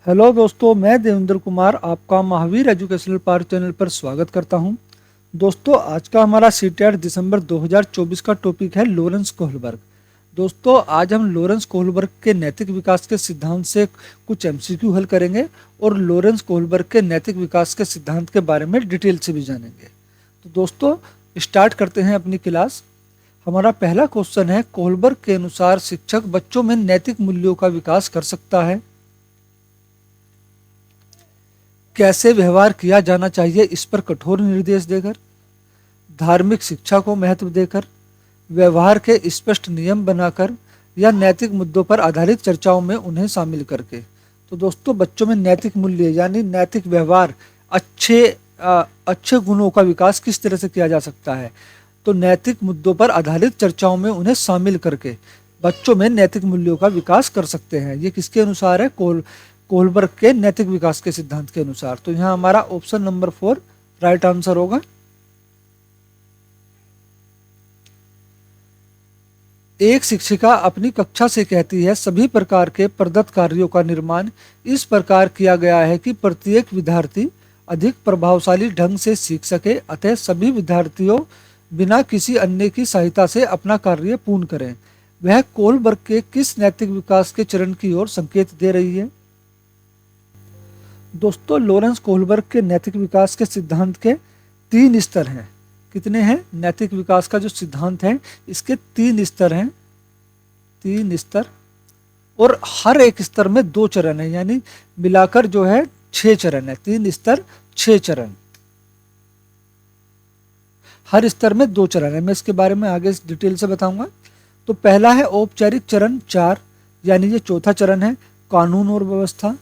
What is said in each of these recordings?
Hello दोस्तों, मैं देवेंद्र कुमार आपका महावीर एजुकेशनल पार्क चैनल पर स्वागत करता हूं। दोस्तों, आज का हमारा सीटेट दिसंबर 2024 का टॉपिक है लॉरेंस कोहलबर्ग। दोस्तों, आज हम लॉरेंस कोहलबर्ग के नैतिक विकास के सिद्धांत से कुछ एमसीक्यू हल करेंगे और लॉरेंस कोहलबर्ग के नैतिक विकास के सिद्धांत के बारे में डिटेल से भी जानेंगे। तो दोस्तों, स्टार्ट करते हैं अपनी क्लास। हमारा पहला क्वेश्चन है, कोहलबर्ग के अनुसार शिक्षक बच्चों में नैतिक मूल्यों का विकास कर सकता है। कैसे व्यवहार किया जाना चाहिए, इस पर कठोर निर्देश देकर, धार्मिक शिक्षा को महत्व देकर, व्यवहार के स्पष्ट नियम बनाकर, या नैतिक मुद्दों पर आधारित चर्चाओं में उन्हें शामिल करके। तो दोस्तों, बच्चों में नैतिक मूल्य यानी नैतिक व्यवहार, अच्छे गुणों का विकास किस तरह से किया जा सकता है। तो नैतिक मुद्दों पर आधारित चर्चाओं में उन्हें शामिल करके बच्चों में नैतिक मूल्यों का विकास कर सकते हैं। ये किसके अनुसार है? कोहलबर्ग के नैतिक विकास के सिद्धांत के अनुसार। तो यहाँ हमारा ऑप्शन नंबर 4 राइट आंसर होगा। एक शिक्षिका अपनी कक्षा से कहती है, सभी प्रकार के प्रदत्त कार्यों का निर्माण इस प्रकार किया गया है कि प्रत्येक विद्यार्थी अधिक प्रभावशाली ढंग से सीख सके, अतः सभी विद्यार्थियों बिना किसी अन्य की सहायता से अपना कार्य पूर्ण करें। वह कोहलबर्ग के किस नैतिक विकास के चरण की ओर संकेत दे रही है? दोस्तों, लॉरेंस कोहलबर्ग के नैतिक विकास के सिद्धांत के 3 स्तर हैं। कितने हैं? नैतिक विकास का जो सिद्धांत है इसके 3 स्तर हैं, 3 स्तर, और हर एक स्तर में 2 चरण है, यानी मिलाकर जो है 6 चरण है। 3 स्तर 6 चरण, हर स्तर में 2 चरण है। मैं इसके बारे में आगे डिटेल से बताऊंगा। तो पहला है औपचारिक चरण 4, यानी ये चौथा चरण है, कानून और व्यवस्था।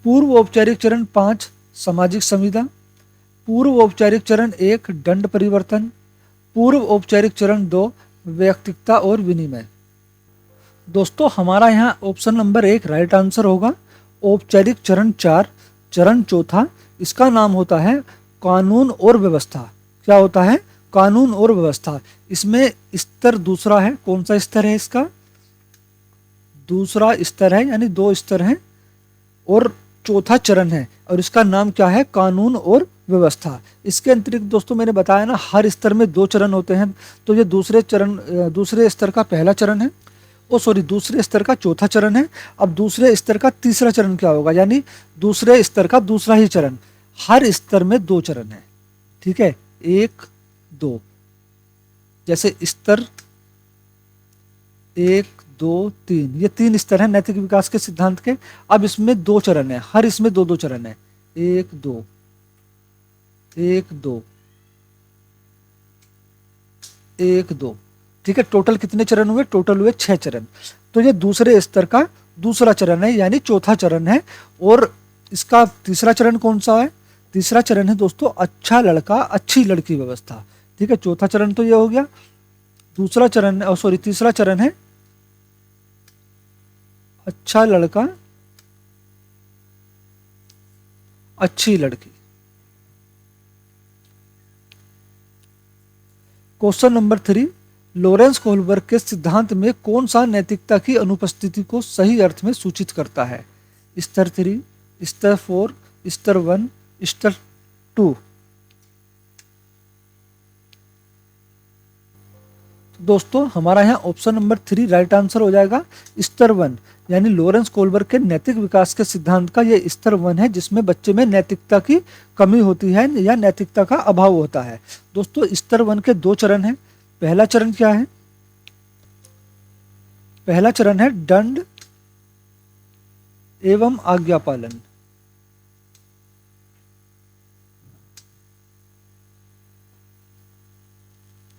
पूर्व औपचारिक चरण 5, सामाजिक संविदा। पूर्व औपचारिक चरण 1, दंड परिवर्तन। पूर्व औपचारिक चरण 2, वैयक्तिकता और विनिमय। दोस्तों, हमारा यहाँ ऑप्शन नंबर 1 राइट आंसर होगा। औपचारिक चरण 4, चरण चौथा, इसका नाम होता है कानून और व्यवस्था। क्या होता है? कानून और व्यवस्था। इसमें स्तर दूसरा है। कौन सा स्तर है इसका? दूसरा स्तर है, यानी 2 स्तर हैं और चौथा चरण है, और इसका नाम क्या है? कानून और व्यवस्था। इसके अतिरिक्त दोस्तों, मैंने बताया ना, हर स्तर में 2 चरण होते हैं। तो ये दूसरे स्तर का पहला चरण है, दूसरे स्तर का चौथा चरण है। अब दूसरे स्तर का तीसरा चरण क्या होगा? यानी दूसरे स्तर का दूसरा ही चरण। हर स्तर में 2 चरण है, ठीक है, 1 2। जैसे स्तर 1 2 3, ये 3 स्तर हैं नैतिक विकास के सिद्धांत के। अब इसमें 2 चरण है, हर इसमें 2 2 चरण है, 1 2 1 2 1 2, ठीक है। टोटल कितने चरण हुए? टोटल हुए 6 चरण। तो ये दूसरे स्तर का दूसरा चरण है, यानी चौथा चरण है। और इसका तीसरा चरण कौन सा है? तीसरा चरण है दोस्तों, अच्छा लड़का अच्छी लड़की व्यवस्था, ठीक है। चौथा चरण तो ये हो गया। तीसरा चरण है अच्छा लड़का अच्छी लड़की। क्वेश्चन नंबर 3, लॉरेंस कोहलबर्ग के सिद्धांत में कौन सा नैतिकता की अनुपस्थिति को सही अर्थ में सूचित करता है? स्तर 3, स्तर 4, स्तर 1, स्तर 2। दोस्तों, हमारा यहाँ ऑप्शन नंबर 3 राइट आंसर हो जाएगा। स्तर 1, यानी लॉरेंस कोहलबर्ग के नैतिक विकास के सिद्धांत का ये स्तर 1 है, जिसमें बच्चे में नैतिकता की कमी होती है या नैतिकता का अभाव होता है। दोस्तों, स्तर 1 के 2 चरण हैं। पहला चरण क्या है? पहला चरण है दंड एवं आज्ञा पालन।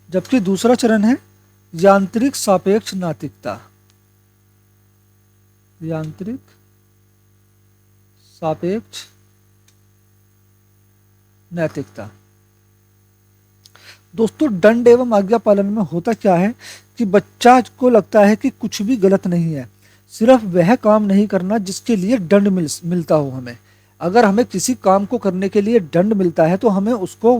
जबकि दूसरा चरण है यांत्रिक सापेक्ष नैतिकता। यांत्रिक सापेक्ष नैतिकता। दोस्तों, दंड एवं आज्ञा पालन में होता क्या है कि बच्चा को लगता है कि कुछ भी गलत नहीं है, सिर्फ वह काम नहीं करना जिसके लिए दंड मिलता हो हमें। अगर हमें किसी काम को करने के लिए दंड मिलता है तो हमें उसको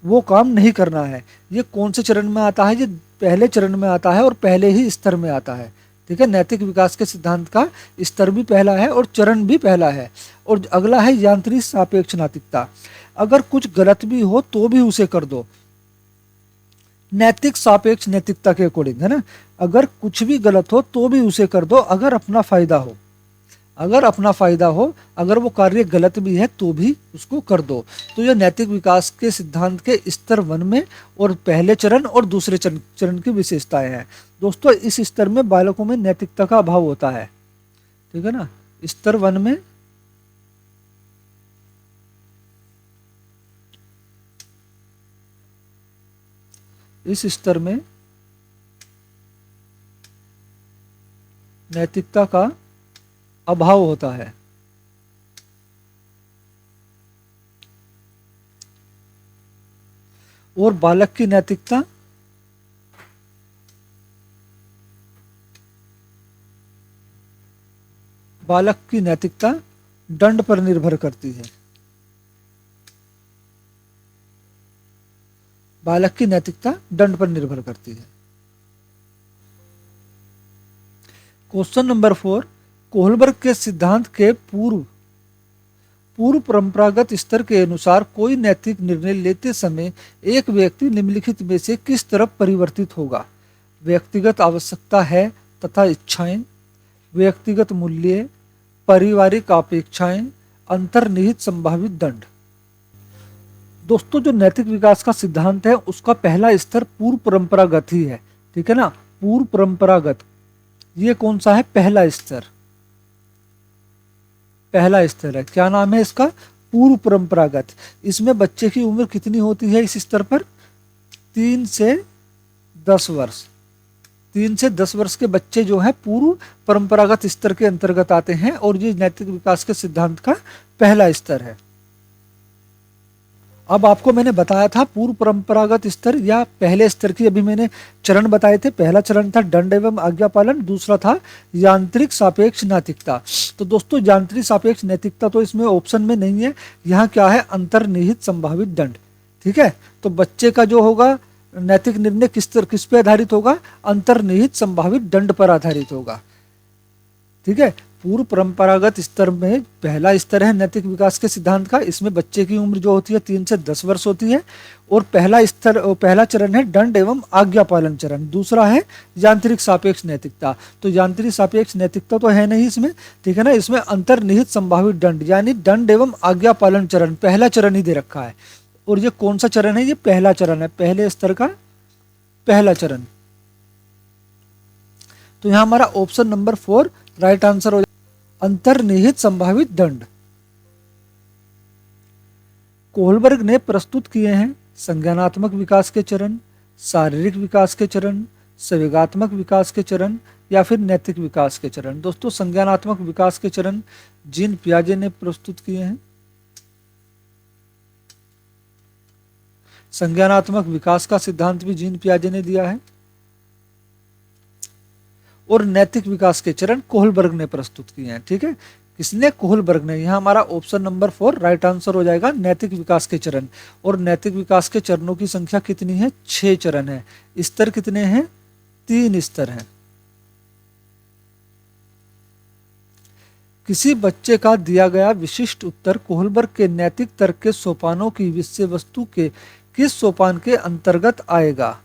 वो काम नहीं करना है। ये कौन से चरण में आता है? ये पहले चरण में आता है और पहले ही स्तर में आता है, ठीक है, नैतिक विकास के सिद्धांत का स्तर भी पहला है और चरण भी पहला है। और अगला है यांत्रिक सापेक्ष नैतिकता। अगर कुछ गलत भी हो तो भी उसे कर दो, नैतिक सापेक्ष नैतिकता के अकॉर्डिंग, है ना। अगर कुछ भी गलत हो तो भी उसे कर दो, अगर अपना फायदा हो, अगर अपना फायदा हो, अगर वो कार्य गलत भी है तो भी उसको कर दो। तो ये नैतिक विकास के सिद्धांत के स्तर 1 में और पहले चरण और दूसरे चरण की विशेषताएं हैं। दोस्तों इस स्तर में बालकों में नैतिकता का अभाव होता है, ठीक है ना। स्तर 1 में इस स्तर में नैतिकता का अभाव होता है। और बालक की नैतिकता दंड पर निर्भर करती है। बालक की नैतिकता दंड पर निर्भर करती है। क्वेश्चन नंबर 4, कोहलबर्ग के सिद्धांत के पूर्व परंपरागत स्तर के अनुसार कोई नैतिक निर्णय लेते समय एक व्यक्ति निम्नलिखित में से किस तरफ परिवर्तित होगा? व्यक्तिगत आवश्यकता है तथा इच्छाएं, व्यक्तिगत मूल्य, पारिवारिक अपेक्षाएं, अंतर्निहित संभावित दंड। दोस्तों जो नैतिक विकास का सिद्धांत है उसका पहला स्तर पूर्व परंपरागत ही है, ठीक है ना। पूर्व परंपरागत, ये कौन सा है? पहला स्तर है। क्या नाम है इसका? पूर्व परंपरागत। इसमें बच्चे की उम्र कितनी होती है इस स्तर पर? 3 से 10 वर्ष। 3 से 10 वर्ष के बच्चे जो है पूर्व परंपरागत स्तर के अंतर्गत आते हैं और ये नैतिक विकास के सिद्धांत का पहला स्तर है। अब आपको मैंने बताया था पूर्व परंपरागत स्तर या पहले स्तर की अभी मैंने चरण बताए थे। पहला चरण था दंड एवं आज्ञा पालन, दूसरा था यांत्रिक सापेक्ष नैतिकता। तो दोस्तों यांत्रिक सापेक्ष नैतिकता तो इसमें ऑप्शन में नहीं है। यहाँ क्या है? अंतर्निहित संभावित दंड, ठीक है। तो बच्चे का जो होगा नैतिक निर्णय किस पे आधारित होगा? अंतर्निहित संभावित दंड पर आधारित होगा, ठीक है। पूर्व परंपरागत स्तर में पहला स्तर है नैतिक विकास के सिद्धांत का। इसमें बच्चे की उम्र जो होती है 3 से 10 वर्ष होती है। और पहला चरण है दंड एवं आज्ञा पालन चरण। दूसरा है यांत्रिक सापेक्ष नैतिकता। तो यांत्रिक सापेक्ष नैतिकता तो है नहीं इसमें, ठीक है ना। इसमें अंतर्निहित संभावित दंड यानी दंड एवं आज्ञा पालन चरण, पहला चरण ही दे रखा है। और ये कौन सा चरण है? ये पहला चरण है, पहले स्तर का पहला चरण। तो यहां हमारा ऑप्शन नंबर 4 राइट आंसर हो जाएगा, अंतर्निहित संभावित दंड। कोहलबर्ग ने प्रस्तुत किए हैं संज्ञानात्मक विकास के चरण, शारीरिक विकास के चरण, संवेगात्मक विकास के चरण या फिर नैतिक विकास के चरण। दोस्तों संज्ञानात्मक विकास के चरण जीन पियाजे ने प्रस्तुत किए हैं। संज्ञानात्मक विकास का सिद्धांत भी जीन पियाजे ने दिया है। और नैतिक विकास के चरण कोहलबर्ग ने प्रस्तुत किए हैं, ठीक है। किसने? कोहलबर्ग ने। यहाँ हमारा ऑप्शन नंबर 4 राइट आंसर हो जाएगा, नैतिक विकास के चरण। और नैतिक विकास के चरणों की संख्या कितनी है? 6 चरण है। स्तर कितने हैं? 3 स्तर हैं। किसी बच्चे का दिया गया विशिष्ट उत्तर कोहलबर्ग के नैतिक तर्क के सोपानों की विषय वस्तु के किस सोपान के अंतर्गत आएगा?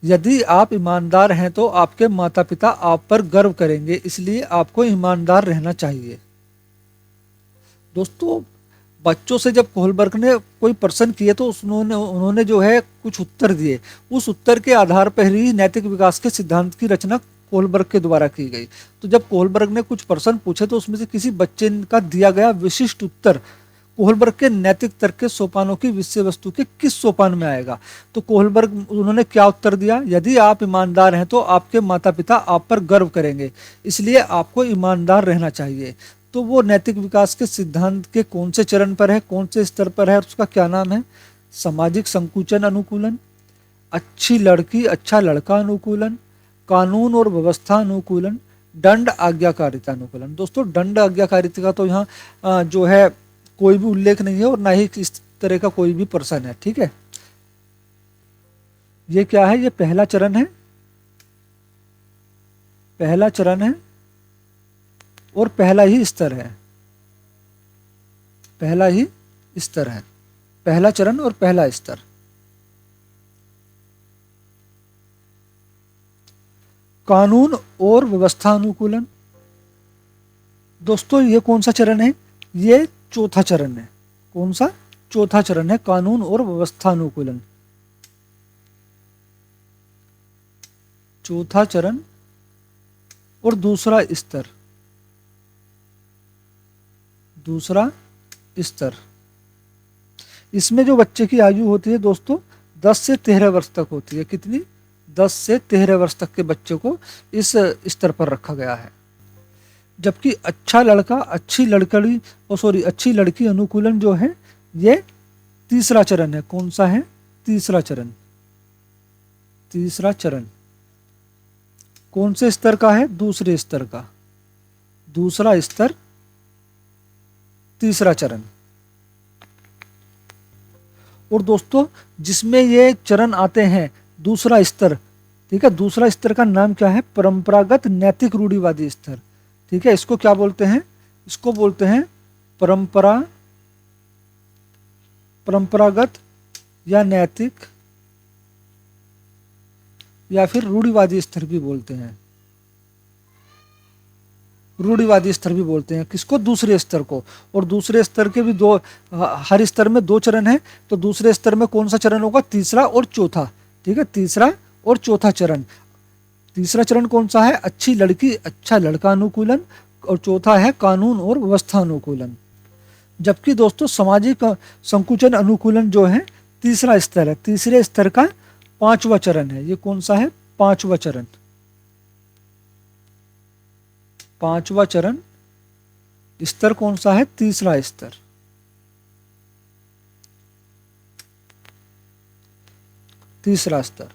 यदि आप ईमानदार हैं तो आपके माता पिता आप पर गर्व करेंगे, इसलिए आपको ईमानदार रहना चाहिए। दोस्तों बच्चों से जब कोहलबर्ग ने कोई प्रश्न किए तो उन्होंने जो है कुछ उत्तर दिए। उस उत्तर के आधार पर ही नैतिक विकास के सिद्धांत की रचना कोहलबर्ग के द्वारा की गई। तो जब कोहलबर्ग ने कुछ प्रश्न पूछे तो उसमें से किसी बच्चे का दिया गया विशिष्ट उत्तर कोहलबर्ग के नैतिक तर्क के सोपानों की विषय वस्तु के किस सोपान में आएगा? तो कोहलबर्ग उन्होंने क्या उत्तर दिया? यदि आप ईमानदार हैं तो आपके माता पिता आप पर गर्व करेंगे, इसलिए आपको ईमानदार रहना चाहिए। तो वो नैतिक विकास के सिद्धांत के कौन से चरण पर है, कौन से स्तर पर है, उसका क्या नाम है? सामाजिक संकुचन अनुकूलन, अच्छी लड़की अच्छा लड़का अनुकूलन, कानून और व्यवस्था अनुकूलन, दंड आज्ञाकारिता अनुकूलन। दोस्तों दंड आज्ञाकारिता का तो यहाँ जो है कोई भी उल्लेख नहीं है और ना ही इस तरह का कोई भी प्रश्न है, ठीक है। ये क्या है? ये पहला चरण है। पहला चरण है और पहला ही स्तर है, पहला ही स्तर है, पहला चरण और पहला स्तर। कानून और व्यवस्था अनुकूलन, दोस्तों ये कौन सा चरण है? ये चौथा चरण है। कौन सा? चौथा चरण है, कानून और व्यवस्था अनुकूलन। चौथा चरण और दूसरा स्तर, दूसरा स्तर। इसमें जो बच्चे की आयु होती है दोस्तों 10 से 13 वर्ष तक होती है। कितनी? 10 से 13 वर्ष तक के बच्चे को इस स्तर पर रखा गया है। जबकि अच्छा लड़का अच्छी लड़की अनुकूलन जो है ये तीसरा चरण है। कौन सा है? तीसरा चरण। तीसरा चरण कौन से स्तर का है? दूसरे स्तर का। दूसरा स्तर, तीसरा चरण। और दोस्तों जिसमें ये चरण आते हैं, दूसरा स्तर, ठीक है, दूसरा स्तर का नाम क्या है? परंपरागत नैतिक रूढ़िवादी स्तर। ठीक है, इसको क्या बोलते हैं? इसको बोलते हैं परंपरागत या नैतिक या फिर रूढ़िवादी स्तर भी बोलते हैं। रूढ़िवादी स्तर भी बोलते हैं किसको? दूसरे स्तर को। और दूसरे स्तर के भी दो, हर स्तर में 2 चरण है, तो दूसरे स्तर में कौन सा चरण होगा? तीसरा और चौथा। ठीक है, तीसरा और चौथा चरण। तीसरा चरण कौन सा है? अच्छी लड़की अच्छा लड़का अनुकूलन। और चौथा है कानून और व्यवस्था अनुकूलन। जबकि दोस्तों सामाजिक संकुचन अनुकूलन जो है तीसरा स्तर है, तीसरे स्तर का 5वां चरण है। ये कौन सा है? 5वां चरण। 5वां चरण स्तर कौन सा है? तीसरा स्तर। तीसरा स्तर।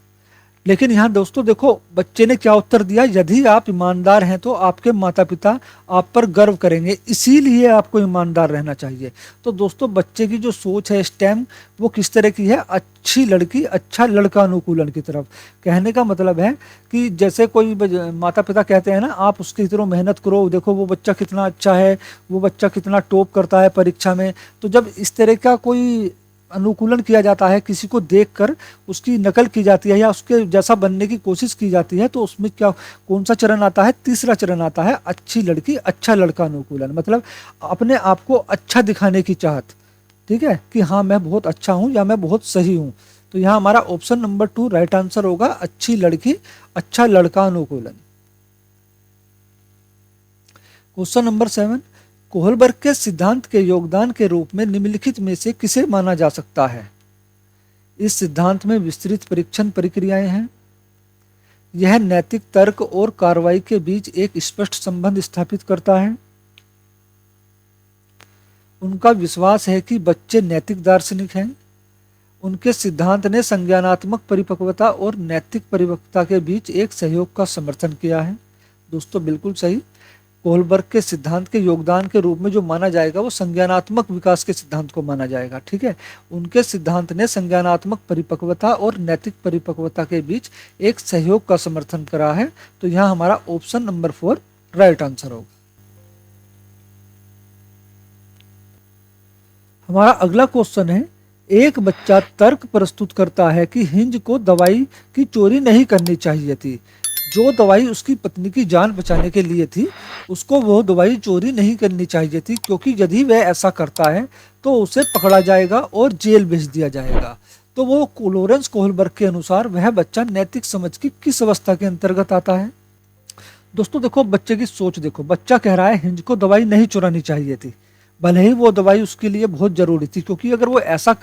लेकिन यहाँ दोस्तों देखो बच्चे ने क्या उत्तर दिया? यदि आप ईमानदार हैं तो आपके माता पिता आप पर गर्व करेंगे, इसीलिए आपको ईमानदार रहना चाहिए। तो दोस्तों बच्चे की जो सोच है इस टाइम वो किस तरह की है? अच्छी लड़की अच्छा लड़का अनुकूलन की तरफ। कहने का मतलब है कि जैसे कोई माता पिता कहते हैं ना, आप उसकी तरह मेहनत करो, देखो वो बच्चा कितना अच्छा है, वो बच्चा कितना टॉप करता है परीक्षा में। तो जब इस तरह का कोई अनुकूलन किया जाता है, किसी को देखकर उसकी नकल की जाती है या उसके जैसा बनने की कोशिश की जाती है, तो उसमें क्या कौन सा चरण आता है? तीसरा चरण आता है, अच्छी लड़की अच्छा लड़का अनुकूलन। मतलब अपने आप को अच्छा दिखाने की चाहत। ठीक है, कि हाँ मैं बहुत अच्छा हूँ या मैं बहुत सही हूँ। तो यहाँ हमारा ऑप्शन नंबर 2 राइट आंसर होगा, अच्छी लड़की अच्छा लड़का अनुकूलन। क्वेश्चन नंबर 7, कोहलबर्ग के सिद्धांत के योगदान के रूप में निम्नलिखित में से किसे माना जा सकता है? इस सिद्धांत में विस्तृत परीक्षण प्रक्रियाएं हैं। यह नैतिक तर्क और कार्रवाई के बीच एक स्पष्ट संबंध स्थापित करता है। उनका विश्वास है कि बच्चे नैतिक दार्शनिक हैं। उनके सिद्धांत ने संज्ञानात्मक परिपक्वता और नैतिक परिपक्वता के बीच एक सहयोग का समर्थन किया है। दोस्तों बिल्कुल सही। कोहलबर्ग के सिद्धांत के योगदान के रूप में जो माना जाएगा वो संज्ञानात्मक विकास के सिद्धांत को माना जाएगा। ठीक है, उनके सिद्धांत ने संज्ञानात्मक परिपक्वता और नैतिक परिपक्वता के बीच एक सहयोग का समर्थन करा है। तो यहाँ हमारा ऑप्शन नंबर 4 राइट आंसर होगा। हमारा अगला क्वेश्चन है, एक बच्चा तर्क प्रस्तुत करता है कि हिंज को दवाई की चोरी नहीं करनी चाहिए थी। जो दवाई उसकी पत्नी की जान बचाने के लिए थी, उसको वो दवाई चोरी नहीं करनी चाहिए थी, क्योंकि यदि वह ऐसा करता है तो उसे पकड़ा जाएगा और जेल भेज दिया जाएगा। तो वो लॉरेंस कोहलबर्ग के अनुसार वह बच्चा नैतिक समझ की किस अवस्था के अंतर्गत आता है? दोस्तों देखो बच्चे की सोच देखो, बच्चा कह रहा है हिंज को दवाई नहीं चुरानी चाहिए थी, भले ही वो दवाई उसके लिए बहुत जरूरी थी, क्योंकि अगर वो ऐसा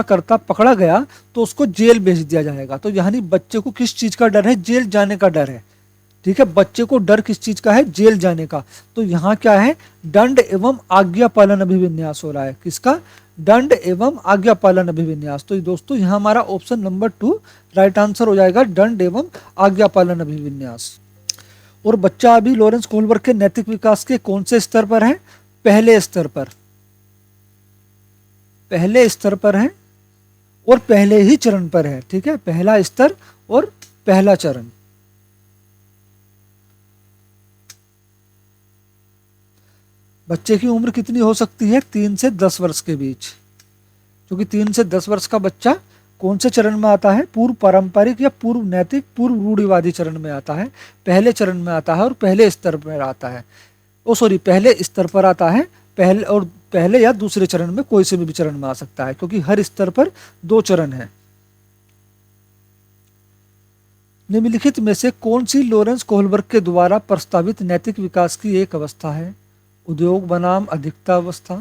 करता पकड़ा गया तो उसको जेल भेज दिया जाएगा। तो यानी बच्चे को किस चीज का डर है? जेल जाने का डर है। ठीक है, बच्चे को डर किस चीज का है? जेल जाने का। तो यहाँ क्या है? दंड एवं आज्ञा पालन अभिविन्यास हो रहा है। किसका? दंड एवं आज्ञा पालन अभिविन्यास। तो दोस्तों यहाँ हमारा ऑप्शन नंबर 2 राइट आंसर हो जाएगा, दंड एवं आज्ञा पालन अभिविन्यास। और बच्चा अभी लॉरेंस कोहलबर्ग के नैतिक विकास के कौन से स्तर पर है? पहले स्तर पर। पहले स्तर पर है और पहले ही चरण पर है। ठीक है, पहला स्तर और पहला चरण। बच्चे की उम्र कितनी हो सकती है? 3 से 10 वर्ष के बीच, क्योंकि 3 से 10 वर्ष का बच्चा कौन से चरण में आता है? पूर्व पारंपरिक या पूर्व नैतिक, पूर्व रूढ़िवादी चरण में आता है, पहले चरण में आता है और पहले स्तर पर आता है। पहले स्तर पर आता है, पहले या दूसरे चरण में, कोई से भी चरण में आ सकता है, क्योंकि हर स्तर पर 2 चरण है। निम्नलिखित में से कौन सी लॉरेंस कोहलबर्ग के द्वारा प्रस्तावित नैतिक विकास की एक अवस्था है? उद्योग बनाम अधिकता अवस्था,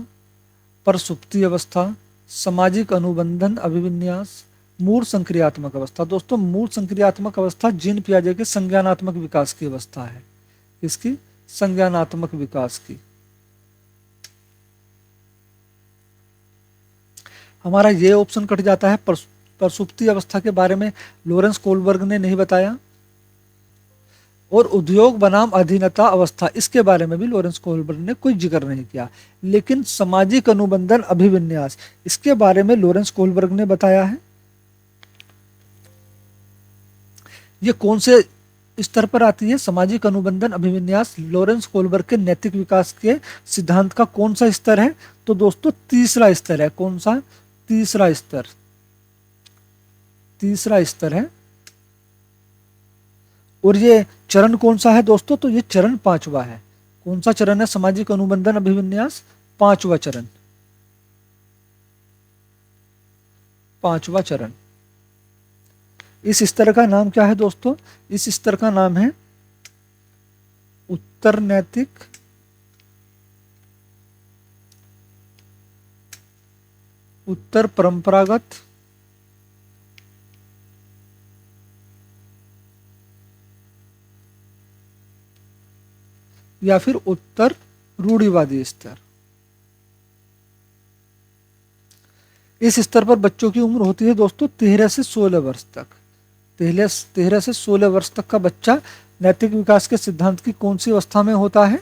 प्रसुप्ति अवस्था, सामाजिक अनुबंधन अभिविन्यास, मूल संक्रियात्मक अवस्था। दोस्तों, मूल संक्रियात्मक अवस्था जीन पियाजे के संज्ञानात्मक विकास की अवस्था है। इसकी संज्ञानात्मक विकास की। हमारा ये ऑप्शन कट जाता है। प्रसुप्ति अवस्था के बारे में लॉरेंस कोहलबर्ग ने नहीं बताया। और उद्योग बनाम अधीनता अवस्था, इसके बारे में भी लॉरेंस कोहलबर्ग ने कोई जिक्र नहीं किया। लेकिन सामाजिक अनुबंधन अभिविन्यास, इसके बारे में लॉरेंस कोहलबर्ग ने बताया है। ये कौन से स्तर पर आती है? सामाजिक अनुबंधन अभिविन्यास लॉरेंस कोहलबर्ग के नैतिक विकास के सिद्धांत का कौन सा स्तर है? तो दोस्तों, तीसरा स्तर है। कौन सा? तीसरा स्तर। तीसरा स्तर है। और ये चरण कौन सा है दोस्तों? तो ये चरण 5वां है। कौन सा चरण है सामाजिक अनुबंधन अभिविन्यास? 5वां चरण। 5वां चरण। इस स्तर का नाम क्या है दोस्तों? इस स्तर का नाम है उत्तर नैतिक, उत्तर परंपरागत, या फिर उत्तर रूढ़िवादी स्तर। इस स्तर पर बच्चों की उम्र होती है दोस्तों 13 से 16 वर्ष तक। 13 से 16 वर्ष तक का बच्चा नैतिक विकास के सिद्धांत की कौन सी अवस्था में होता है?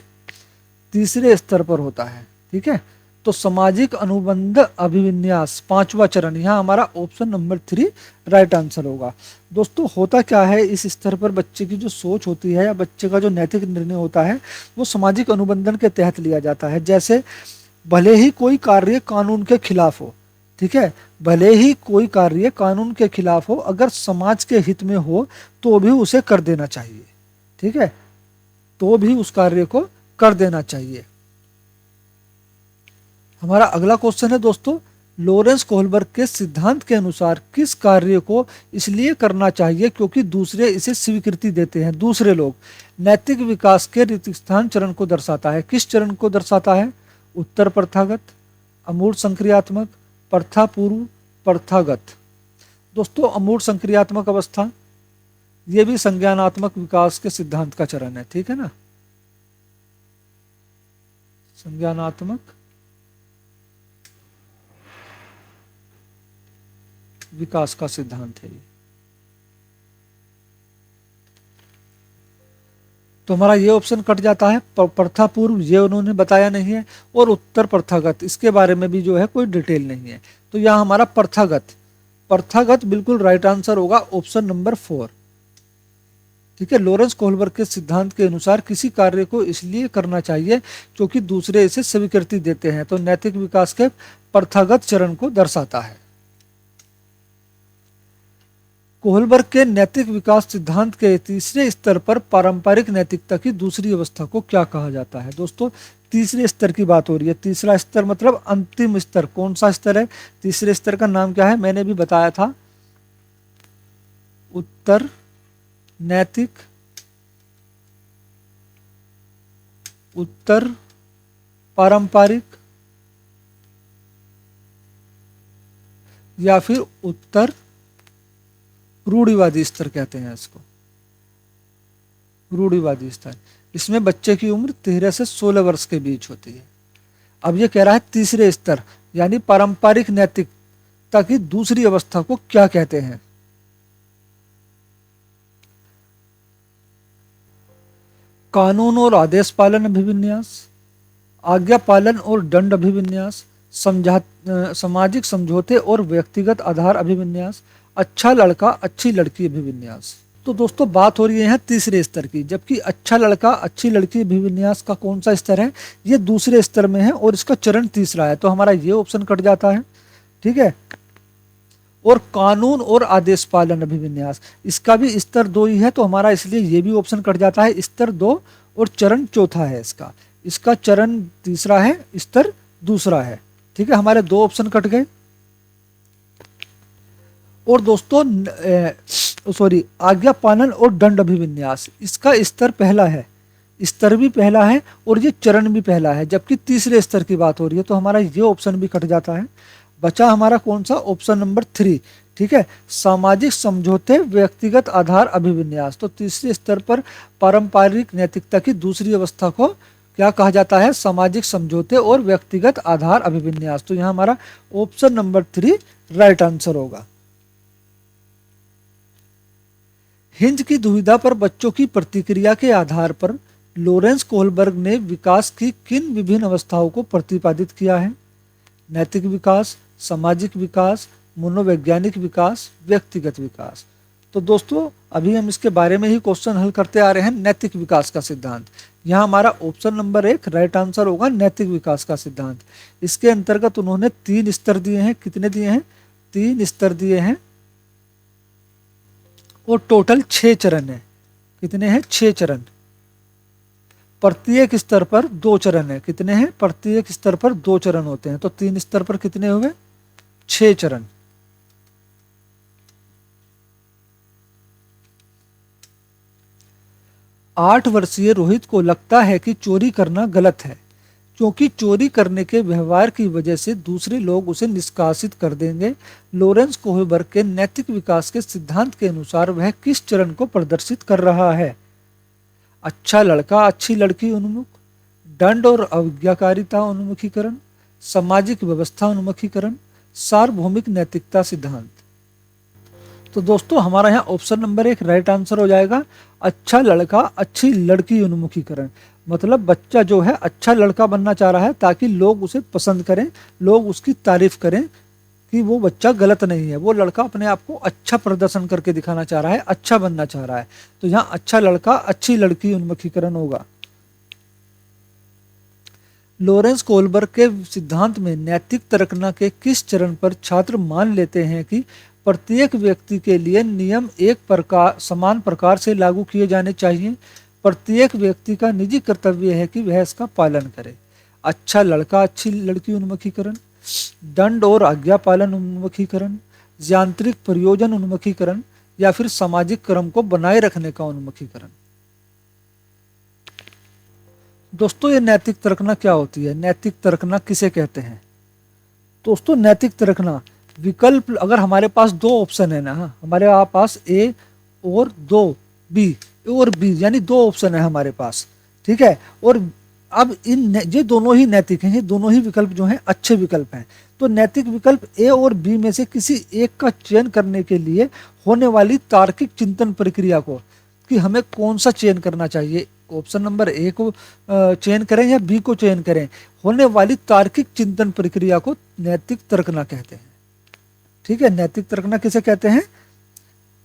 तीसरे स्तर पर होता है। ठीक है, तो सामाजिक अनुबंध अभिविन्यास 5वां चरण, यहाँ हमारा ऑप्शन नंबर 3 राइट आंसर होगा। दोस्तों, होता क्या है, इस स्तर पर बच्चे की जो सोच होती है या बच्चे का जो नैतिक निर्णय होता है वो सामाजिक अनुबंधन के तहत लिया जाता है। जैसे भले ही कोई कार्य कानून के खिलाफ हो, ठीक है, भले ही कोई कार्य कानून के खिलाफ हो, अगर समाज के हित में हो तो भी उसे कर देना चाहिए। ठीक है, तो भी उस कार्य को कर देना चाहिए। हमारा अगला क्वेश्चन है दोस्तों, लॉरेंस कोहलबर्ग के सिद्धांत के अनुसार किस कार्य को इसलिए करना चाहिए क्योंकि दूसरे इसे स्वीकृति देते हैं? दूसरे लोग। नैतिक विकास के रीतिस्थान चरण को दर्शाता है। किस चरण को दर्शाता है? उत्तर प्रथागत, अमूर्त संक्रियात्मक, प्रथा पूर्व, प्रथागत। दोस्तों, अमूर्त संक्रियात्मक अवस्था ये भी संज्ञानात्मक विकास के सिद्धांत का चरण है। ठीक है ना, संज्ञानात्मक विकास का सिद्धांत है ये। तो हमारा ये ऑप्शन कट जाता है। प्रथा पूर्व ये उन्होंने बताया नहीं है, और उत्तर प्रथागत इसके बारे में भी जो है कोई डिटेल नहीं है। तो यहाँ हमारा प्रथागत, प्रथागत बिल्कुल राइट आंसर होगा, ऑप्शन नंबर 4। ठीक है, लॉरेंस कोहलबर्ग के सिद्धांत के अनुसार किसी कार्य को इसलिए करना चाहिए क्योंकि दूसरे इसे स्वीकृति देते हैं, तो नैतिक विकास के प्रथागत चरण को दर्शाता है। कोहलबर्ग के नैतिक विकास सिद्धांत के तीसरे स्तर पर पारंपरिक नैतिकता की दूसरी अवस्था को क्या कहा जाता है? दोस्तों, तीसरे स्तर की बात हो रही है। तीसरा स्तर मतलब अंतिम स्तर। कौन सा स्तर है? तीसरे स्तर का नाम क्या है? मैंने भी बताया था, उत्तर नैतिक, उत्तर पारंपरिक, या फिर उत्तर रूढ़िवादी स्तर कहते हैं इसको, रूढ़िवादी स्तर। इसमें बच्चे की उम्र 13 से 16 वर्ष के बीच होती है। अब ये कह रहा है तीसरे स्तर यानी पारंपरिक नैतिकता की दूसरी अवस्था को क्या कहते हैं? कानून और आदेश पालन अभिविन्यास, आज्ञा पालन और दंड अभिविन्यास, सामाजिक समझौते और व्यक्तिगत आधार अभिविन्यास, अच्छा लड़का अच्छी लड़की अभिविन्यास। तो दोस्तों बात हो रही है यहाँ तीसरे स्तर की, जबकि अच्छा लड़का अच्छी लड़की अभिविन्यास का कौन सा स्तर है, ये दूसरे स्तर में है और इसका चरण तीसरा है, तो हमारा ये ऑप्शन कट जाता है। ठीक है। और कानून और आदेश पालन अभिविन्यास, इसका भी स्तर 2 ही है, तो हमारा इसलिए ये भी ऑप्शन कट जाता है, स्तर 2 और चरण चौथा है इसका। इसका चरण तीसरा है, स्तर दूसरा है। ठीक है, हमारे 2 ऑप्शन कट गए। और दोस्तों सॉरी, आज्ञा पालन और दंड अभिविन्यास, इसका स्तर पहला है, स्तर भी पहला है और ये चरण भी पहला है, जबकि तीसरे स्तर की बात हो रही है, तो हमारा ये ऑप्शन भी कट जाता है। बचा हमारा कौन सा, ऑप्शन नंबर 3। ठीक है, सामाजिक समझौते व्यक्तिगत आधार अभिविन्यास, तो तीसरे स्तर पर पारंपरिक नैतिकता की दूसरी अवस्था को क्या कहा जाता है, सामाजिक समझौते और व्यक्तिगत आधार अभिविन्यास। तो यहाँ हमारा ऑप्शन नंबर 3 राइट आंसर होगा। हिंज की दुविधा पर बच्चों की प्रतिक्रिया के आधार पर लॉरेंस कोहलबर्ग ने विकास की किन विभिन्न अवस्थाओं को प्रतिपादित किया है, नैतिक विकास, सामाजिक विकास, मनोवैज्ञानिक विकास, व्यक्तिगत विकास। तो दोस्तों अभी हम इसके बारे में ही क्वेश्चन हल करते आ रहे हैं, नैतिक विकास का सिद्धांत। यहाँ हमारा ऑप्शन नंबर 1 राइट आंसर होगा, नैतिक विकास का सिद्धांत। इसके अंतर्गत उन्होंने 3 स्तर दिए हैं, कितने दिए हैं, 3 स्तर दिए हैं और टोटल 6 चरण है। कितने हैं, 6 चरण। प्रत्येक स्तर पर 2 चरण है, कितने हैं, प्रत्येक स्तर पर 2 चरण होते हैं, तो 3 स्तर पर कितने हुए, 6 चरण। आठ वर्षीय रोहित को लगता है कि चोरी करना गलत है, क्योंकि चोरी करने के व्यवहार की वजह से दूसरे लोग उसे निष्कासित कर देंगे। लॉरेंस कोहलबर्ग के नैतिक विकास के सिद्धांत के अनुसार वह किस चरण को प्रदर्शित कर रहा है, अच्छा लड़का अच्छी लड़की उन्मुख, दंड और अवज्ञाकारिता उन्मुखीकरण, सामाजिक व्यवस्था उन्मुखीकरण, सार्वभौमिक नैतिकता सिद्धांत। तो दोस्तों हमारा यहाँ ऑप्शन नंबर 1 राइट आंसर हो जाएगा, अच्छा लड़का अच्छी लड़की उन्मुखीकरण। मतलब बच्चा जो है अच्छा लड़का बनना चाह रहा है ताकि लोग उसे पसंद करें, लोग उसकी तारीफ करें कि वो बच्चा गलत नहीं है, वो लड़का अपने आप को अच्छा प्रदर्शन करके दिखाना चाह रहा है, अच्छा बनना चाह रहा है। तो यहाँ अच्छा लड़का अच्छी लड़की उन्मुखीकरण होगा। लॉरेंस कोहलबर्ग के सिद्धांत में नैतिक तर्कना के किस चरण पर छात्र मान लेते हैं कि प्रत्येक व्यक्ति के लिए नियम एक प्रकार समान प्रकार से लागू किए जाने चाहिए, प्रत्येक व्यक्ति का निजी कर्तव्य है कि वह इसका पालन करे। अच्छा लड़का अच्छी लड़की उन्मुखीकरण, दंड और आज्ञा पालन उन्मुखीकरण, यांत्रिक प्रयोजन उन्मुखीकरण, या फिर सामाजिक क्रम को बनाए रखने का उन्मुखीकरण। दोस्तों ये नैतिक तर्कना क्या होती है, नैतिक तर्कना किसे कहते हैं। दोस्तों नैतिक तर्कना विकल्प, अगर हमारे पास 2 ऑप्शन है ना, हमारे पास ए और 2 बी, और बी यानी 2 ऑप्शन है हमारे पास। ठीक है, और अब ये दोनों ही नैतिक हैं, ये दोनों ही विकल्प जो हैं अच्छे विकल्प हैं। तो नैतिक विकल्प ए और बी में से किसी एक का चयन करने के लिए होने वाली तार्किक चिंतन प्रक्रिया को, कि हमें कौन सा चयन करना चाहिए, ऑप्शन नंबर ए को चयन करें या बी को चयन करें, होने वाली तार्किक चिंतन प्रक्रिया को नैतिक तर्कना कहते हैं। ठीक है, नैतिक तर्कना किसे कहते हैं,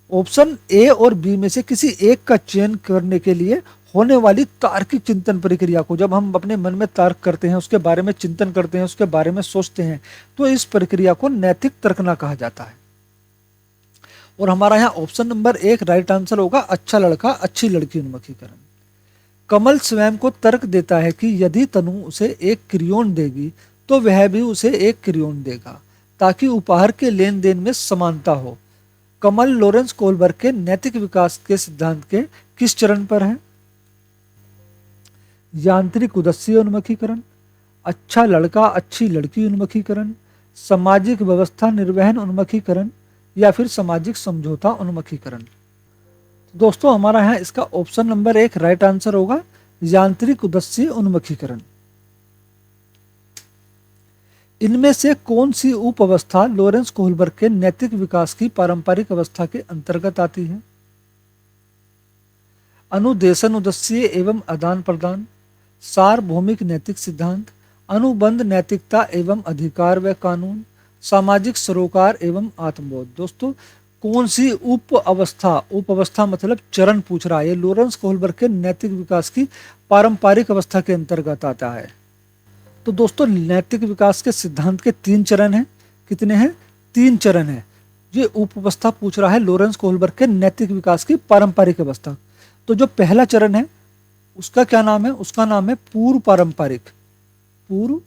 ऑप्शन ए और बी में से किसी एक का चयन करने के लिए होने वाली तार्किक चिंतन प्रक्रिया को, जब हम अपने मन में तर्क करते हैं, उसके बारे में चिंतन करते हैं, उसके बारे में सोचते हैं, तो इस प्रक्रिया को नैतिक तर्कना कहा जाता है। और हमारा यहाँ ऑप्शन नंबर 1 राइट आंसर होगा, अच्छा लड़का अच्छी लड़की उन्मुखीकरण। कमल स्वयं को तर्क देता है कि यदि तनु उसे एक क्रियोन देगी तो वह भी उसे एक क्रियोन देगा, ताकि उपहार के लेन देन में समानता हो। कमल लॉरेंस कोहलबर्ग के नैतिक विकास के सिद्धांत के किस चरण पर है, यांत्रिक उद्देश्य उन्मुखीकरण, अच्छा लड़का अच्छी लड़की उन्मुखीकरण, सामाजिक व्यवस्था निर्वहन उन्मुखीकरण, या फिर सामाजिक समझौता उन्मुखीकरण। दोस्तों हमारा यहाँ इसका ऑप्शन नंबर 1 राइट आंसर होगा, यांत्रिक उद्देश्य उन्मुखीकरण। इनमें से कौन सी उप अवस्था लॉरेंस कोहलबर्ग के नैतिक विकास की पारंपरिक अवस्था के अंतर्गत आती है, अनुदेशन उद्देश्य एवं आदान प्रदान, सार्वभौमिक नैतिक सिद्धांत, अनुबंध नैतिकता एवं अधिकार व कानून, सामाजिक सरोकार एवं आत्मबोध। दोस्तों कौन सी उप अवस्था मतलब चरण पूछ रहा है, ये लॉरेंस कोहलबर्ग के नैतिक विकास की पारंपरिक अवस्था के अंतर्गत आता है। तो दोस्तों नैतिक विकास के सिद्धांत के 3 चरण हैं। कितने हैं? 3 चरण हैं। ये उप अवस्था पूछ रहा है लॉरेंस कोहलबर्ग के नैतिक विकास की पारंपरिक अवस्था। तो जो पहला चरण है उसका क्या नाम है? उसका नाम है पूर्व पारंपरिक। पूर्व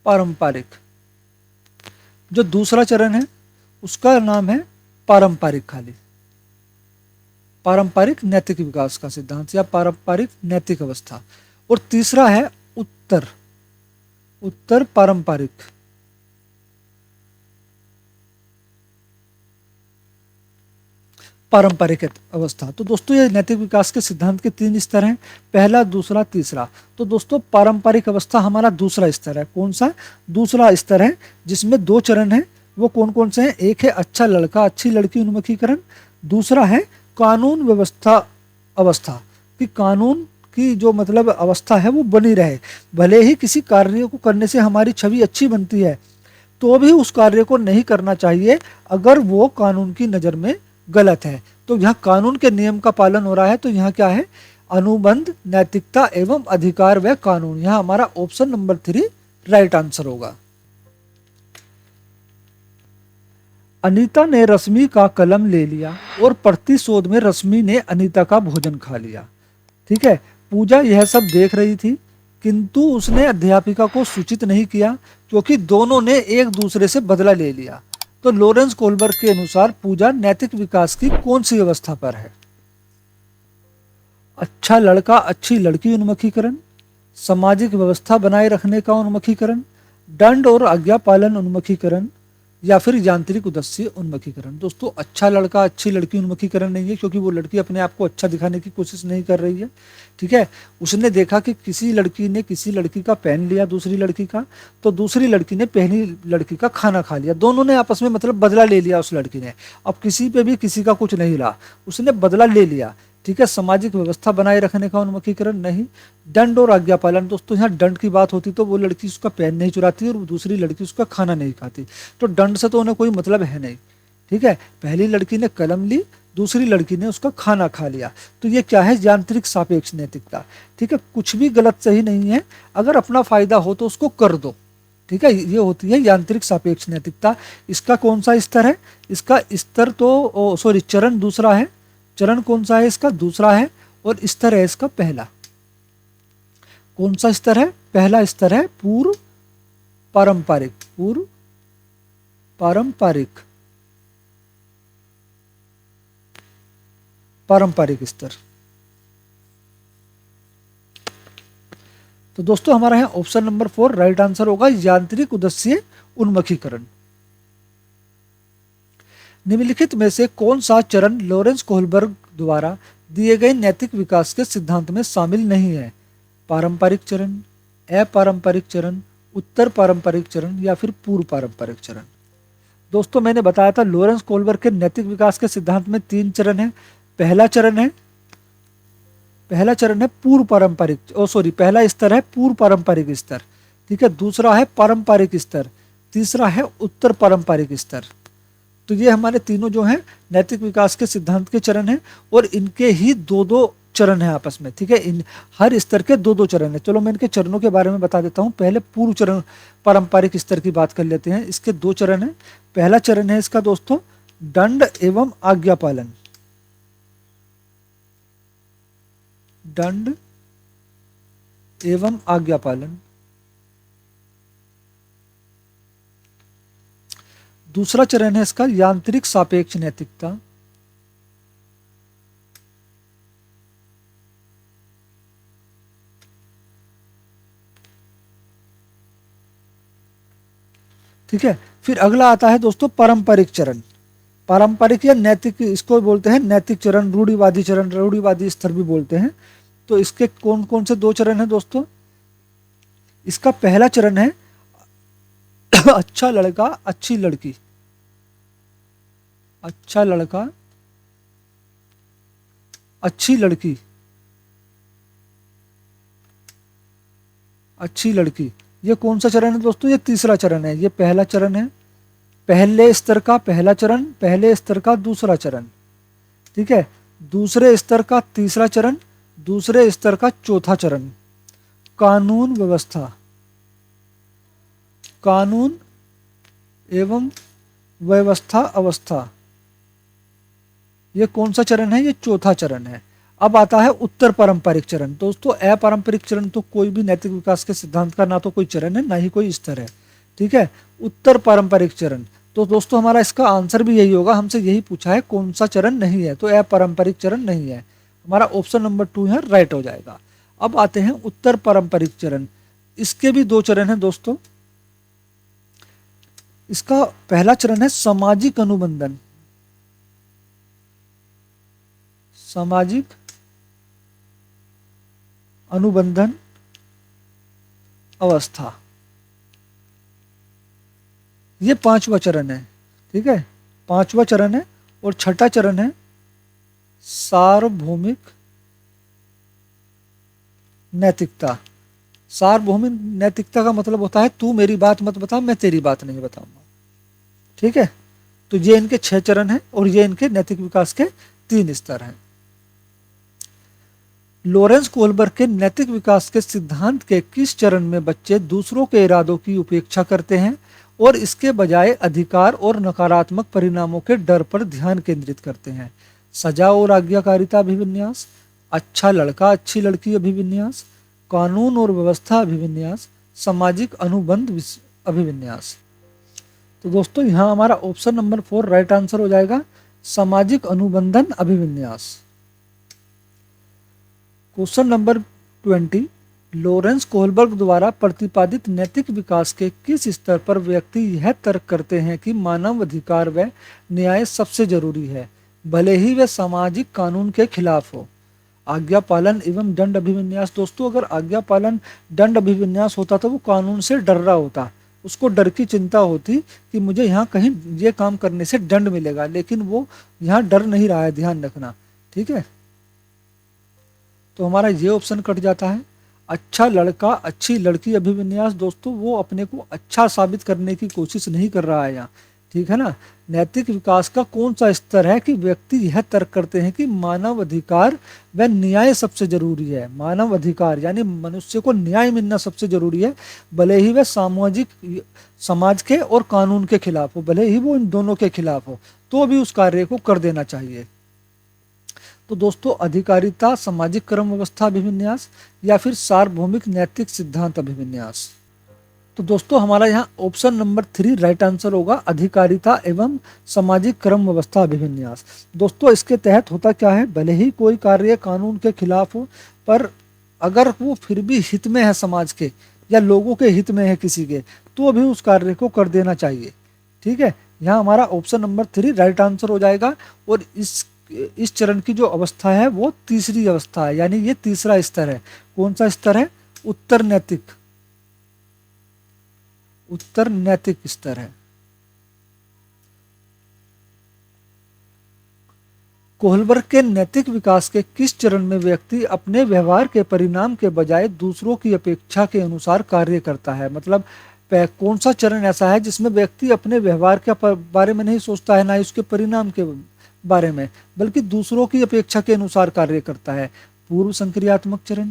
पारंपरिक। जो दूसरा चरण है उसका नाम है पारंपरिक खाली। पारंपरिक नैतिक विकास का सिद्धांत या पारंपरिक नैतिक अवस्था। और तीसरा है उत्तर उत्तर पारंपरिक। पारंपरिक अवस्था। तो दोस्तों ये नैतिक विकास के सिद्धांत के 3 स्तर हैं, पहला, दूसरा, तीसरा। तो दोस्तों पारंपरिक अवस्था हमारा दूसरा स्तर है। कौन सा? दूसरा स्तर है जिसमें 2 चरण हैं। वो कौन कौन से हैं? एक है अच्छा लड़का अच्छी लड़की उन्मुखीकरण, दूसरा है कानून व्यवस्था अवस्था, कि कानून की जो मतलब अवस्था है वो बनी रहे। भले ही किसी कार्य को करने से हमारी छवि अच्छी बनती है तो भी उस कार्य को नहीं करना चाहिए अगर वो कानून की नज़र में गलत है। तो यहाँ कानून के नियम का पालन हो रहा है। तो यहाँ क्या है? अनुबंध, नैतिकता एवं अधिकार व कानून। यहाँ हमारा ऑप्शन नंबर 3 राइट आंसर होगा। अनीता ने रश्मि का कलम ले लिया और प्रतिशोध में रश्मि ने अनीता का भोजन खा लिया। ठीक है, पूजा यह सब देख रही थी किंतु उसने अध्यापिका को सूचित नहीं किया क्योंकि दोनों ने एक दूसरे से बदला ले लिया। तो लॉरेंस कोहलबर्ग के अनुसार पूजा नैतिक विकास की कौन सी अवस्था पर है? अच्छा लड़का अच्छी लड़की उन्मुखीकरण, सामाजिक व्यवस्था बनाए रखने का उन्मुखीकरण, दंड और आज्ञा पालन उन्मुखीकरण, या फिर यांत्रिक उद्देश्य उन्मुखीकरण। दोस्तों अच्छा लड़का अच्छी लड़की उन्मुखीकरण नहीं है क्योंकि वो लड़की अपने आप को अच्छा दिखाने की कोशिश नहीं कर रही है। ठीक है, उसने देखा कि किसी लड़की ने किसी लड़की का पेन लिया दूसरी लड़की का, तो दूसरी लड़की ने पहली लड़की का खाना खा लिया। दोनों ने आपस में मतलब बदला ले लिया उस लड़की ने। अब किसी पे भी किसी का कुछ नहीं रहा, उसने बदला ले लिया। ठीक है, सामाजिक व्यवस्था बनाए रखने का उन्मुखीकरण नहीं। दंड और आज्ञा पालन। दोस्तों यहाँ दंड की बात होती तो वो लड़की उसका पेन नहीं चुराती और दूसरी लड़की उसका खाना नहीं खाती। तो दंड से तो उन्हें कोई मतलब है नहीं। ठीक है, पहली लड़की ने कलम ली, दूसरी लड़की ने उसका खाना खा लिया। तो ये क्या है? यांत्रिक सापेक्ष नैतिकता। ठीक है, कुछ भी गलत सही नहीं है, अगर अपना फायदा हो तो उसको कर दो। ठीक है, ये होती है यांत्रिक सापेक्ष नैतिकता। इसका कौन सा स्तर है? इसका स्तर तो सॉरी चरण दूसरा है। चरण कौन सा है इसका? दूसरा है। और स्तर है इसका पहला। कौन सा स्तर है? पहला स्तर है पूर्व पारंपरिक। पूर्व पारंपरिक। पारंपरिक स्तर। तो दोस्तों हमारा है ऑप्शन नंबर 4 राइट आंसर होगा, यांत्रिक उद्देश्य उन्मुखीकरण। निम्नलिखित में से कौन सा चरण लॉरेंस कोहलबर्ग द्वारा दिए गए नैतिक विकास के सिद्धांत में शामिल नहीं है? पारंपरिक चरण, अपारंपरिक चरण, उत्तर पारंपरिक चरण, या फिर पूर्व पारंपरिक चरण। दोस्तों मैंने बताया था लॉरेंस कोहलबर्ग के नैतिक विकास के सिद्धांत में 3 चरण है। पहला चरण है पूर्व पारंपरिक, पहला स्तर है पूर्व पारंपरिक स्तर। ठीक है, दूसरा है पारंपरिक स्तर, तीसरा है उत्तर पारंपरिक स्तर। तो ये हमारे तीनों जो हैं नैतिक विकास के सिद्धांत के चरण हैं और इनके ही 2-2 चरण हैं आपस में। ठीक है, इन हर स्तर के 2-2 चरण हैं। चलो मैं इनके चरणों के बारे में बता देता हूँ। पहले पूर्व चरण पारंपरिक स्तर की बात कर लेते हैं। इसके 2 चरण हैं। पहला चरण है इसका दोस्तों दंड एवं आज्ञा पालन। दंड एवं आज्ञा पालन। दूसरा चरण है इसका यांत्रिक सापेक्ष नैतिकता। ठीक है, फिर अगला आता है दोस्तों पारंपरिक चरण। पारंपरिक या नैतिक, इसको बोलते हैं नैतिक चरण, रूढ़िवादी चरण, रूढ़िवादी स्तर भी बोलते हैं। तो इसके कौन कौन से 2 चरण हैं दोस्तों? इसका पहला चरण है अच्छा लड़का अच्छी लड़की। अच्छा लड़का अच्छी लड़की। अच्छी लड़की, ये कौन सा चरण है दोस्तों? ये तीसरा चरण है। ये पहला चरण है। पहले स्तर का पहला चरण, पहले स्तर का दूसरा चरण, ठीक है, दूसरे स्तर का तीसरा चरण, दूसरे स्तर का चौथा चरण। कानून व्यवस्था, कानून एवं व्यवस्था अवस्था, ये कौन सा चरण है? ये चौथा चरण है। अब आता है उत्तर पारंपरिक चरण। दोस्तों अपारंपरिक चरण तो कोई भी नैतिक विकास के सिद्धांत का ना तो कोई चरण है ना ही कोई स्तर है, ठीक है। उत्तर पारंपरिक चरण, तो दोस्तों हमारा इसका आंसर भी यही होगा, हमसे यही पूछा है कौन सा चरण नहीं है, तो अपारंपरिक चरण नहीं है, हमारा ऑप्शन नंबर 2 यहाँ राइट हो जाएगा। अब आते हैं उत्तर पारंपरिक चरण। इसके भी 2 चरण हैं दोस्तों। इसका पहला चरण है सामाजिक अनुबंधन, सामाजिक अनुबंधन अवस्था, ये 5वां चरण है, ठीक है, 5वां चरण है। और छठा चरण है सार्वभौमिक नैतिकता। सार्वभौमिक नैतिकता का मतलब होता है तू मेरी बात मत बता, मैं तेरी बात नहीं बताऊंगा, ठीक है। तो ये इनके 6 चरण हैं और ये इनके नैतिक विकास के 3 स्तर हैं। लॉरेंस कोहलबर्ग के नैतिक विकास के सिद्धांत के किस चरण में बच्चे दूसरों के इरादों की उपेक्षा करते हैं और इसके बजाय अधिकार और नकारात्मक परिणामों के डर पर ध्यान केंद्रित करते हैं? सजा और आज्ञाकारिता अभिविन्यास, अच्छा लड़का अच्छी लड़की अभिविन्यास, कानून और व्यवस्था अभिविन्यास, सामाजिक अनुबंध अभिविन्यास। तो दोस्तों यहाँ हमारा ऑप्शन नंबर 4 राइट आंसर हो जाएगा, सामाजिक अनुबंधन अभिविन्यास। क्वेश्चन नंबर 20, लॉरेंस कोहलबर्ग द्वारा प्रतिपादित नैतिक विकास के किस स्तर पर व्यक्ति यह तर्क करते हैं कि मानव अधिकार व न्याय सबसे जरूरी है, भले ही वे सामाजिक कानून के खिलाफ हो? आज्ञा पालन एवं दंड अभिविन्यास। दोस्तों अगर आज्ञा पालन दंड अभिविन्यास होता तो वो कानून से डर रहा होता, उसको डर की चिंता होती कि मुझे यहाँ कहीं ये काम करने से दंड मिलेगा, लेकिन वो यहाँ डर नहीं रहा है, ध्यान रखना, ठीक है। तो हमारा ये ऑप्शन कट जाता है। अच्छा लड़का अच्छी लड़की अभिविन्यास, दोस्तों वो अपने को अच्छा साबित करने की कोशिश नहीं कर रहा है यहाँ, ठीक है ना। नैतिक विकास का कौन सा स्तर है कि व्यक्ति यह तर्क करते हैं कि मानव अधिकार व न्याय सबसे जरूरी है। मानव अधिकार यानी मनुष्य को न्याय मिलना सबसे जरूरी है, भले ही वह सामाजिक समाज के और कानून के खिलाफ हो, भले ही वो इन दोनों के खिलाफ हो, तो भी उस कार्य को कर देना चाहिए। तो दोस्तों अधिकारिता सामाजिक क्रम व्यवस्था अभिविन्यास या फिर सार्वभौमिक नैतिक सिद्धांत अभिविन्यास। तो दोस्तों हमारा यहाँ ऑप्शन नंबर 3 राइट आंसर होगा, अधिकारिता एवं सामाजिक क्रम व्यवस्था अभिविन्यास। दोस्तों इसके तहत होता क्या है, भले ही कोई कार्य कानून के खिलाफ हो, पर अगर वो फिर भी हित में है समाज के या लोगों के हित में है किसी के, तो भी उस कार्य को कर देना चाहिए, ठीक है। यहाँ हमारा ऑप्शन नंबर 3 राइट आंसर हो जाएगा। और इस चरण की जो अवस्था है वो तीसरी अवस्था है, यानी ये तीसरा स्तर है। कौन सा स्तर है? उत्तर नैतिक स्तर है। कोहलबर्ग के नैतिक विकास के किस चरण में व्यक्ति अपने व्यवहार के परिणाम के बजाय दूसरों की अपेक्षा के अनुसार कार्य करता है? मतलब कौन सा चरण ऐसा है जिसमें व्यक्ति अपने व्यवहार के बारे में नहीं सोचता है, ना ही उसके परिणाम के बारे में, बल्कि दूसरों की अपेक्षा के अनुसार कार्य करता है? पूर्व संक्रियात्मक चरण,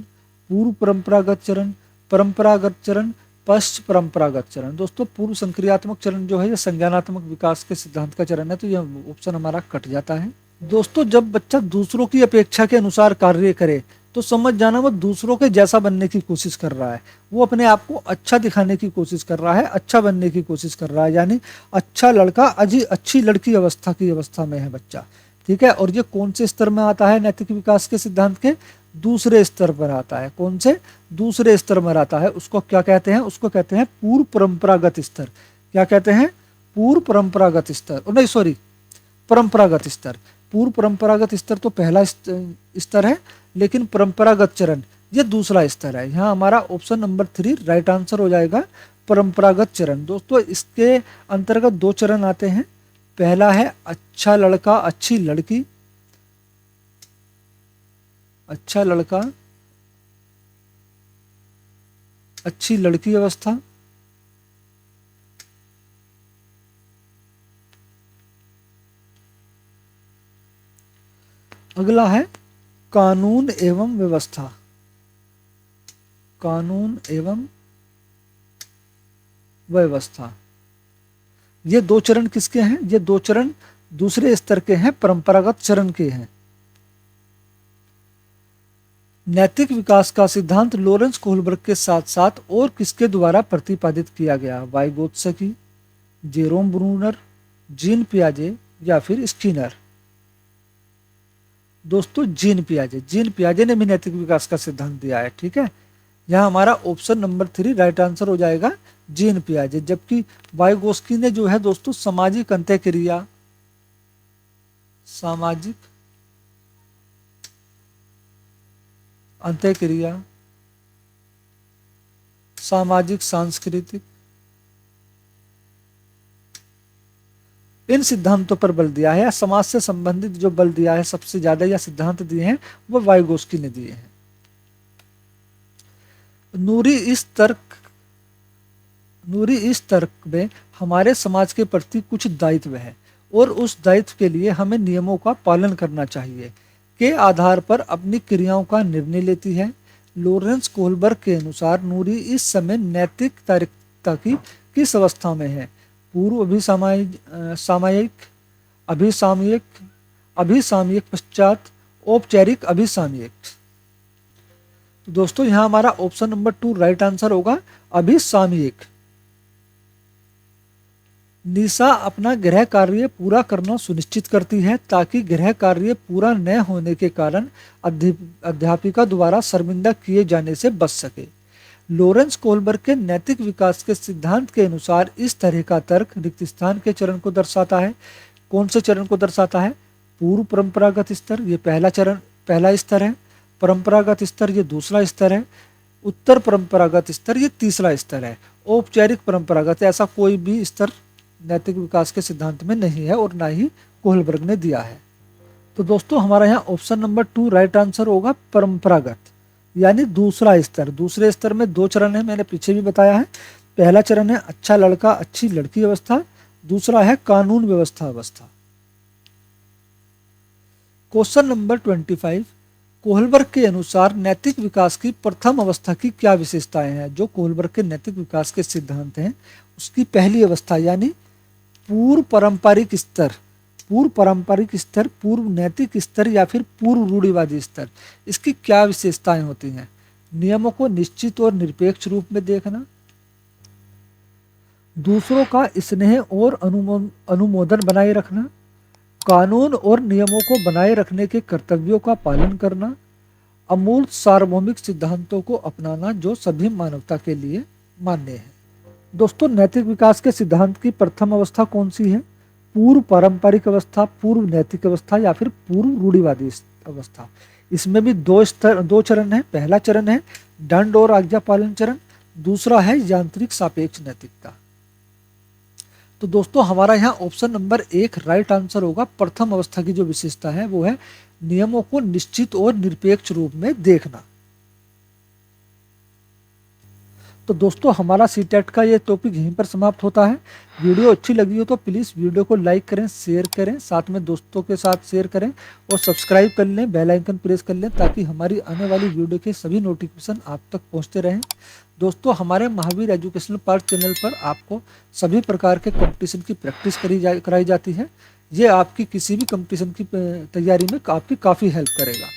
पूर्व परंपरागत चरण, परंपरागत चरण, पश्च परंपरागत चरण। दोस्तों पूर्व संक्रियात्मक चरण जो है ये संज्ञानात्मक विकास के सिद्धांत का चरण है, तो यह ऑप्शन हमारा कट जाता है। दोस्तों जब बच्चा दूसरों की अपेक्षा के अनुसार कार्य करे तो समझ जाना वो दूसरों के जैसा बनने की कोशिश कर रहा है, वो अपने आप को अच्छा दिखाने की कोशिश कर रहा है, अच्छा बनने की कोशिश कर रहा है, यानी अच्छा लड़का अच्छी लड़की अवस्था में है बच्चा, ठीक है। और ये कौन से स्तर में आता है? नैतिक विकास के सिद्धांत के दूसरे स्तर पर आता है। कौन से? दूसरे स्तर में आता है। उसको क्या कहते हैं? उसको कहते हैं पूर्व परंपरागत स्तर। क्या कहते हैं? पूर्व परंपरागत स्तर, नहीं सॉरी, परंपरागत स्तर। पूर्व परंपरागत स्तर तो पहला स्तर है, लेकिन परंपरागत चरण ये दूसरा स्तर है। यहाँ हमारा ऑप्शन नंबर 3 राइट आंसर हो जाएगा, परंपरागत चरण। दोस्तों इसके अंतर्गत 2 चरण आते हैं। पहला है अच्छा लड़का अच्छी लड़की, अच्छा लड़का अच्छी लड़की अवस्था। अगला है कानून एवं व्यवस्था। कानून एवं व्यवस्था, ये दो चरण किसके हैं? ये दो चरण दूसरे स्तर के हैं, परंपरागत चरण के हैं। नैतिक विकास का सिद्धांत लॉरेंस कोहलबर्ग के साथ साथ और किसके द्वारा प्रतिपादित किया गया? वाइगोत्स्की, जेरोम ब्रूनर, जीन पियाजे या फिर स्किनर? दोस्तों जीन पियाजे, जीन पियाजे ने भी नैतिक विकास का सिद्धांत दिया है। ठीक है, यहाँ हमारा ऑप्शन नंबर 3 राइट आंसर हो जाएगा, जीन पियाजे। जबकि वाइगोत्स्की ने जो है दोस्तों सामाजिक अंत्यक्रिया, सामाजिक अंत्यक्रिया, सामाजिक सांस्कृतिक, इन सिद्धांतों पर बल दिया है। समाज से संबंधित जो बल दिया है सबसे ज्यादा या सिद्धांत दिए हैं वो वाइगोत्स्की ने दिए हैं। नूरी इस तर्क में हमारे समाज के प्रति कुछ दायित्व है और उस दायित्व के लिए हमें नियमों का पालन करना चाहिए के आधार पर अपनी क्रियाओं का निर्णय लेती है। लॉरेंस कोहलबर्ग के अनुसार नूरी इस समय नैतिक तार्किकता की किस अवस्था में है? पूर्व अभिसामयिक, अभिसामयिक, अभिसामयिक पश्चात, औपचारिक अभिसामयिक। तो दोस्तों यहाँ हमारा ऑप्शन नंबर 2 राइट आंसर होगा, अभिसामयिक। निशा अपना गृह कार्य पूरा करना सुनिश्चित करती है ताकि गृह कार्य पूरा न होने के कारण अध्यापिका द्वारा शर्मिंदा किए जाने से बच सके। लॉरेंस कोहलबर्ग के नैतिक विकास के सिद्धांत के अनुसार इस तरह का तर्क रिक्त स्थान के चरण को दर्शाता है। कौन से चरण को दर्शाता है? पूर्व परंपरागत स्तर, ये पहला स्तर है। परंपरागत स्तर, ये दूसरा स्तर है। उत्तर परंपरागत स्तर, ये तीसरा स्तर है। औपचारिक परंपरागत, ऐसा कोई भी स्तर नैतिक विकास के सिद्धांत में नहीं है और ना ही कोहलबर्ग ने दिया है। तो दोस्तों हमारा यहाँ ऑप्शन नंबर 2 राइट आंसर होगा, परंपरागत, यानी दूसरा स्तर। दूसरे स्तर में 2 चरण है, मैंने पीछे भी बताया है। पहला चरण है अच्छा लड़का अच्छी लड़की अवस्था, दूसरा है कानून व्यवस्था अवस्था। क्वेश्चन नंबर 25, कोहलबर्ग के अनुसार नैतिक विकास की प्रथम अवस्था की क्या विशेषताएं हैं? जो कोहलबर्ग के नैतिक विकास के सिद्धांत हैं उसकी पहली अवस्था यानी पूर्व पारंपरिक स्तर, पूर्व नैतिक स्तर या फिर पूर्व रूढ़िवादी स्तर, इसकी क्या विशेषताएं होती हैं? नियमों को निश्चित और निरपेक्ष रूप में देखना, दूसरों का स्नेह और अनुमोदन बनाए रखना, कानून और नियमों को बनाए रखने के कर्तव्यों का पालन करना, अमूर्त सार्वभौमिक सिद्धांतों को अपनाना जो सभी मानवता के लिए मान्य है। दोस्तों नैतिक विकास के सिद्धांत की प्रथम अवस्था कौन सी है? पूर्व पारंपरिक अवस्था, पूर्व नैतिक अवस्था या फिर पूर्व रूढ़िवादी अवस्था। इसमें भी 2 चरण है। पहला चरण है दंड और आज्ञा पालन चरण, दूसरा है यांत्रिक सापेक्ष नैतिकता। तो दोस्तों हमारा यहाँ ऑप्शन नंबर 1 राइट आंसर होगा। प्रथम अवस्था की जो विशेषता है वो है नियमों को निश्चित और निरपेक्ष रूप में देखना। तो दोस्तों हमारा सीटेट का ये टॉपिक यहीं पर समाप्त होता है। वीडियो अच्छी लगी हो तो प्लीज़ वीडियो को लाइक करें, शेयर करें, साथ में दोस्तों के साथ शेयर करें और सब्सक्राइब कर लें, बेल आइकन प्रेस कर लें ताकि हमारी आने वाली वीडियो के सभी नोटिफिकेशन आप तक पहुंचते रहें। दोस्तों हमारे महावीर एजुकेशनल पार्ट चैनल पर आपको सभी प्रकार के कंपटीशन की प्रैक्टिस कराई जाती है। ये आपकी किसी भी कंपटीशन की तैयारी में आपकी काफ़ी हेल्प करेगा।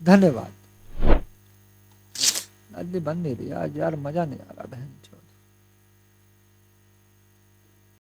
धन्यवाद। बन नहीं रही आज यार, मज़ा नहीं आ रहा है।